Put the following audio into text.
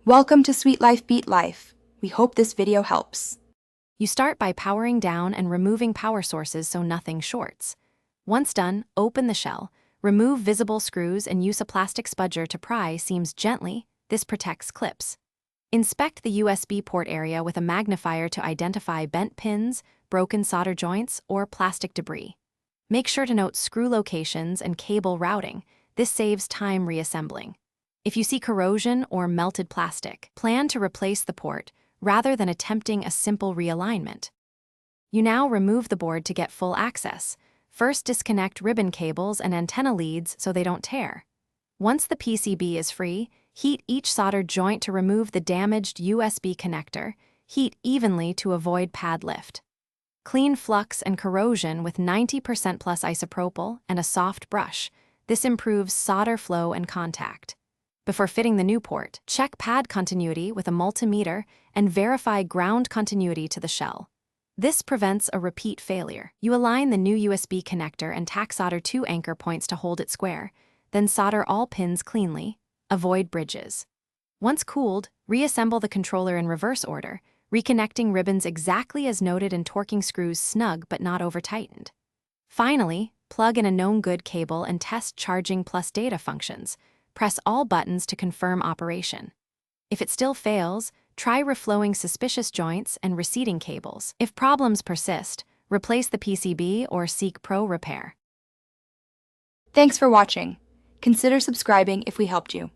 Welcome to Sweet Life Beat Life. We hope this video helps. You start by powering down and removing power sources so nothing shorts. Once done, open the shell, remove visible screws and use a plastic spudger to pry seams gently. This protects clips. Inspect the USB port area with a magnifier to identify bent pins, broken solder joints, or plastic debris. Make sure to note screw locations and cable routing. This saves time reassembling. If you see corrosion or melted plastic, plan to replace the port rather than attempting a simple realignment. You now remove the board to get full access. First, disconnect ribbon cables and antenna leads so they don't tear. Once the PCB is free, heat each soldered joint to remove the damaged USB connector. Heat evenly to avoid pad lift. Clean flux and corrosion with 90% plus isopropyl and a soft brush. This improves solder flow and contact. Before fitting the new port, check pad continuity with a multimeter and verify ground continuity to the shell. This prevents a repeat failure. You align the new USB connector and tack solder 2 anchor points to hold it square, then solder all pins cleanly. Avoid bridges. Once cooled, reassemble the controller in reverse order, reconnecting ribbons exactly as noted and torquing screws snug but not over-tightened. Finally, plug in a known good cable and test charging plus data functions. Press all buttons to confirm operation. If it still fails, try reflowing suspicious joints and reseating cables. If problems persist, replace the PCB or seek pro repair. Thanks for watching. Consider subscribing if we helped you.